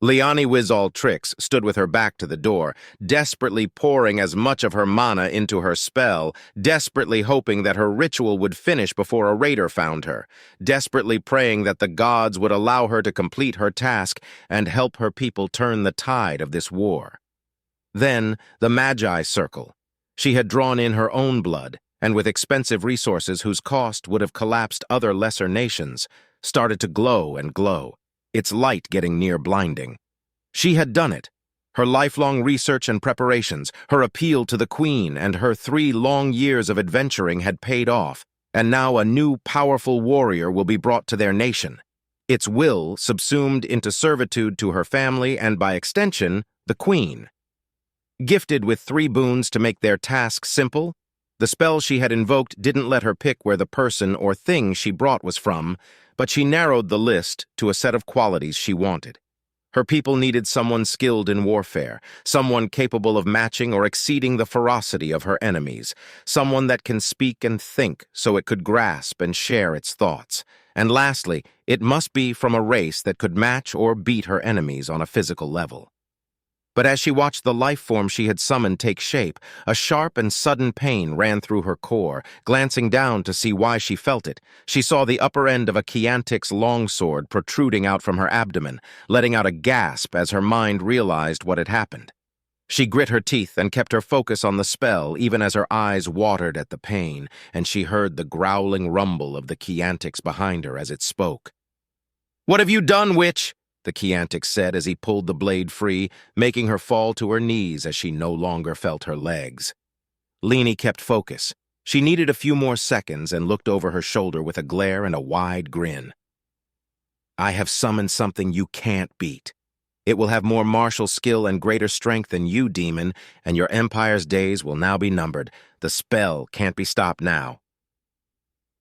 Leani Whiz-All-Tricks stood with her back to the door, desperately pouring as much of her mana into her spell, desperately hoping that her ritual would finish before a raider found her, desperately praying that the gods would allow her to complete her task and help her people turn the tide of this war. Then, the Magi Circle. She had drawn in her own blood, and with expensive resources whose cost would have collapsed other lesser nations, started to glow and glow, its light getting near blinding. She had done it. Her lifelong research and preparations, her appeal to the Queen, and her 3 long years of adventuring had paid off, and now a new powerful warrior will be brought to their nation. Its will subsumed into servitude to her family and, by extension, the Queen. Gifted with 3 boons to make their task simple, the spell she had invoked didn't let her pick where the person or thing she brought was from, but she narrowed the list to a set of qualities she wanted. Her people needed someone skilled in warfare, someone capable of matching or exceeding the ferocity of her enemies, someone that can speak and think so it could grasp and share its thoughts. And lastly, it must be from a race that could match or beat her enemies on a physical level. But as she watched the life form she had summoned take shape, a sharp and sudden pain ran through her core. Glancing down to see why she felt it, she saw the upper end of a Chiantic's longsword protruding out from her abdomen, letting out a gasp as her mind realized what had happened. She grit her teeth and kept her focus on the spell even as her eyes watered at the pain, and she heard the growling rumble of the Chiantic's behind her as it spoke. "What have you done, witch?" the Chiantic said as he pulled the blade free, making her fall to her knees as she no longer felt her legs. Leani kept focus. She needed a few more seconds and looked over her shoulder with a glare and a wide grin. "I have summoned something you can't beat. It will have more martial skill and greater strength than you, demon, and your empire's days will now be numbered. The spell can't be stopped now."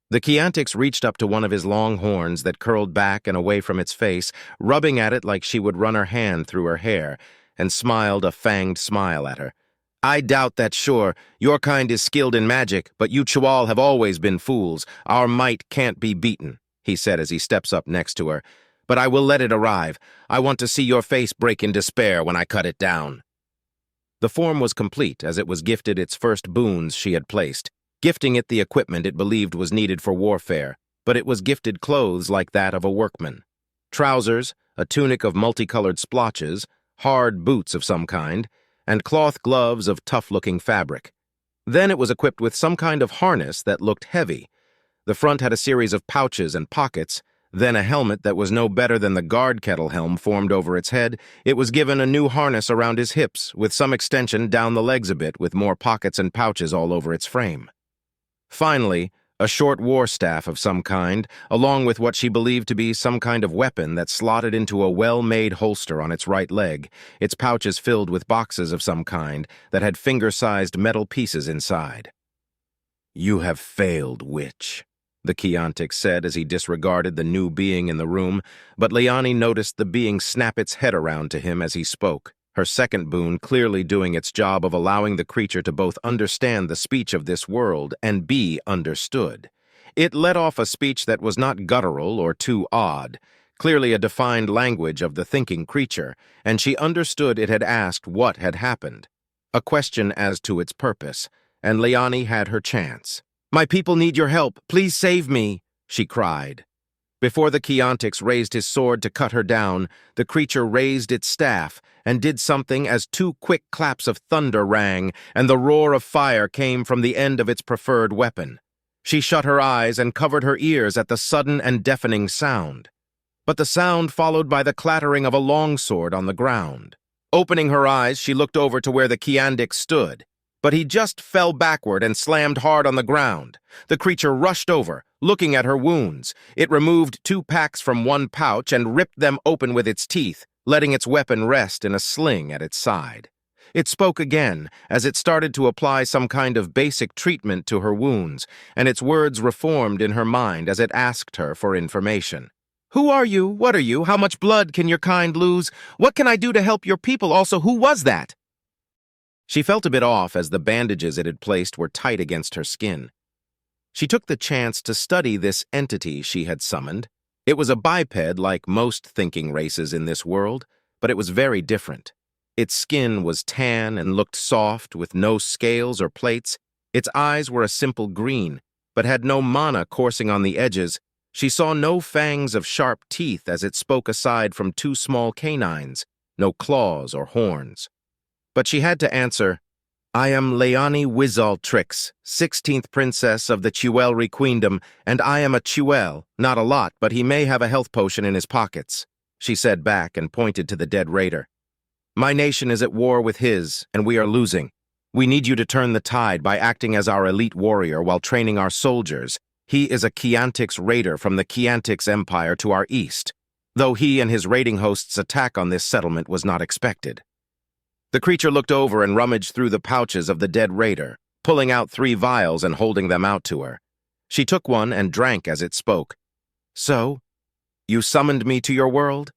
The Chiantix reached up to one of his long horns that curled back and away from its face, rubbing at it like she would run her hand through her hair, and smiled a fanged smile at her. "I doubt that, sure. Your kind is skilled in magic, but you Chual have always been fools. Our might can't be beaten," he said as he steps up next to her. "But I will let it arrive. I want to see your face break in despair when I cut it down." The form was complete as it was gifted its first boons she had placed, gifting it the equipment it believed was needed for warfare, but it was gifted clothes like that of a workman. Trousers, a tunic of multicolored splotches, hard boots of some kind, and cloth gloves of tough-looking fabric. Then it was equipped with some kind of harness that looked heavy. The front had a series of pouches and pockets, then a helmet that was no better than the guard kettle helm formed over its head. It was given a new harness around his hips, with some extension down the legs a bit, with more pockets and pouches all over its frame. Finally, a short war staff of some kind, along with what she believed to be some kind of weapon that slotted into a well-made holster on its right leg, its pouches filled with boxes of some kind that had finger-sized metal pieces inside. "You have failed, witch," the Chiantic said as he disregarded the new being in the room, but Leani noticed the being snap its head around to him as he spoke, her second boon clearly doing its job of allowing the creature to both understand the speech of this world and be understood. It let off a speech that was not guttural or too odd, clearly a defined language of the thinking creature, and she understood it had asked what had happened, a question as to its purpose, and Leani had her chance. "My people need your help. Please save me," she cried. Before the Chiantix raised his sword to cut her down, the creature raised its staff and did something as 2 quick claps of thunder rang, and the roar of fire came from the end of its preferred weapon. She shut her eyes and covered her ears at the sudden and deafening sound. But the sound followed by the clattering of a longsword on the ground. Opening her eyes, she looked over to where the Chiantix stood. But he just fell backward and slammed hard on the ground. The creature rushed over, looking at her wounds. It removed 2 packs from one pouch and ripped them open with its teeth, letting its weapon rest in a sling at its side. It spoke again, as it started to apply some kind of basic treatment to her wounds, and its words reformed in her mind as it asked her for information. "Who are you? What are you? How much blood can your kind lose? What can I do to help your people? Also, who was that?" She felt a bit off as the bandages it had placed were tight against her skin. She took the chance to study this entity she had summoned. It was a biped like most thinking races in this world, but it was very different. Its skin was tan and looked soft, with no scales or plates. Its eyes were a simple green, but had no mana coursing on the edges. She saw no fangs of sharp teeth as it spoke aside from two small canines, no claws or horns. But she had to answer, "I am Leani Wizaltrix, 16th princess of the Chiwelry Queendom, and I am a Chiwel, not a lot, but he may have a health potion in his pockets," she said back and pointed to the dead raider. "My nation is at war with his, and we are losing. We need you to turn the tide by acting as our elite warrior while training our soldiers. He is a Chiantix raider from the Chiantix Empire to our east, though he and his raiding hosts' attack on this settlement was not expected." The creature looked over and rummaged through the pouches of the dead raider, pulling out 3 vials and holding them out to her. She took one and drank as it spoke. "So, you summoned me to your world?"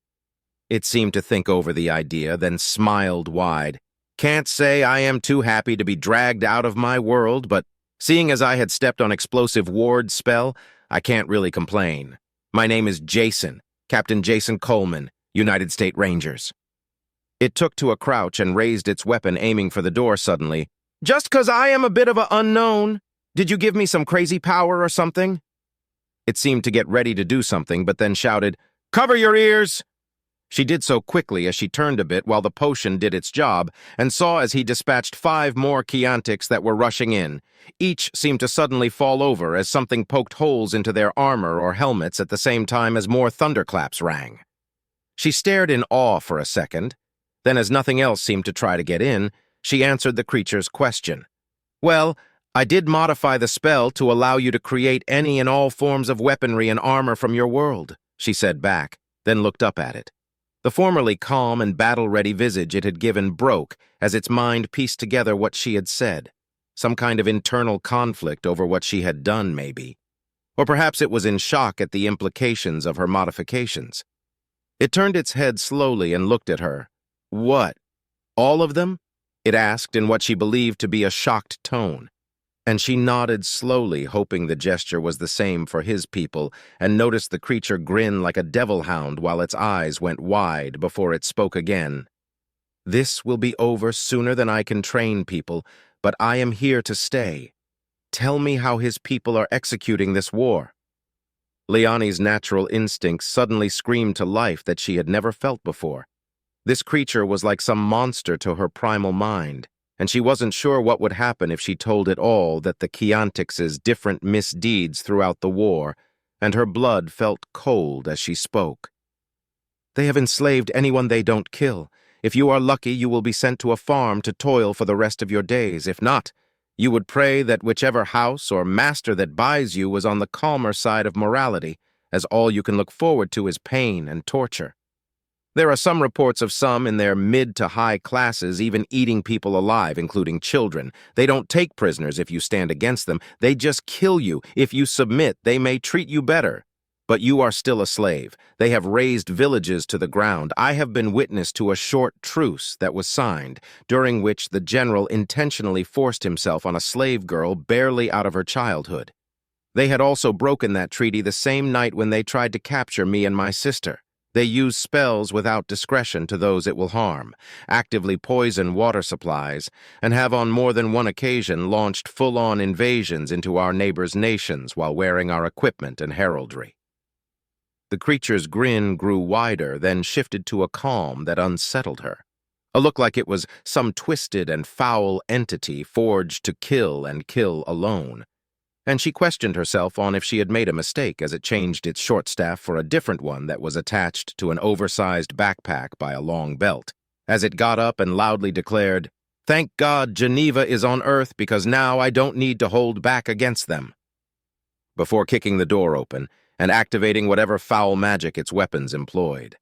It seemed to think over the idea, then smiled wide. "Can't say I am too happy to be dragged out of my world, but seeing as I had stepped on explosive ward spell, I can't really complain. My name is Jason, Captain Jason Coleman, United States Rangers." It took to a crouch and raised its weapon, aiming for the door suddenly. "Just 'cause I am a bit of a unknown. Did you give me some crazy power or something?" It seemed to get ready to do something, but then shouted, "Cover your ears!" She did so quickly as she turned a bit while the potion did its job, and saw as he dispatched 5 more Chiantix that were rushing in. Each seemed to suddenly fall over as something poked holes into their armor or helmets at the same time as more thunderclaps rang. She stared in awe for a second. Then, as nothing else seemed to try to get in, she answered the creature's question. "Well, I did modify the spell to allow you to create any and all forms of weaponry and armor from your world," she said back, then looked up at it. The formerly calm and battle-ready visage it had given broke as its mind pieced together what she had said. Some kind of internal conflict over what she had done, maybe. Or perhaps it was in shock at the implications of her modifications. It turned its head slowly and looked at her. "What? All of them?" it asked in what she believed to be a shocked tone. And she nodded slowly, hoping the gesture was the same for his people, and noticed the creature grin like a devil hound while its eyes went wide before it spoke again. "This will be over sooner than I can train people, but I am here to stay. Tell me how his people are executing this war." Leani's natural instincts suddenly screamed to life that she had never felt before. This creature was like some monster to her primal mind, and she wasn't sure what would happen if she told it all that the Chiantix's different misdeeds throughout the war, and her blood felt cold as she spoke. "They have enslaved anyone they don't kill. If you are lucky, you will be sent to a farm to toil for the rest of your days. If not, you would pray that whichever house or master that buys you was on the calmer side of morality, as all you can look forward to is pain and torture. There are some reports of some in their mid to high classes even eating people alive, including children. They don't take prisoners if you stand against them. They just kill you. If you submit, they may treat you better. But you are still a slave. They have razed villages to the ground. I have been witness to a short truce that was signed, during which the general intentionally forced himself on a slave girl barely out of her childhood. They had also broken that treaty the same night when they tried to capture me and my sister. They use spells without discretion to those it will harm, actively poison water supplies, and have on more than one occasion launched full-on invasions into our neighbors' nations while wearing our equipment and heraldry." The creature's grin grew wider, then shifted to a calm that unsettled her. A look like it was some twisted and foul entity forged to kill and kill alone. And she questioned herself on if she had made a mistake as it changed its short staff for a different one that was attached to an oversized backpack by a long belt, as it got up and loudly declared, "Thank God Geneva is on Earth because now I don't need to hold back against them," before kicking the door open and activating whatever foul magic its weapons employed.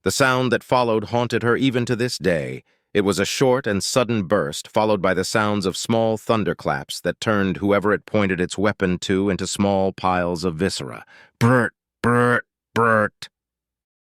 The sound that followed haunted her even to this day. It was a short and sudden burst, followed by the sounds of small thunderclaps that turned whoever it pointed its weapon to into small piles of viscera. Brrt, brrt, brrt.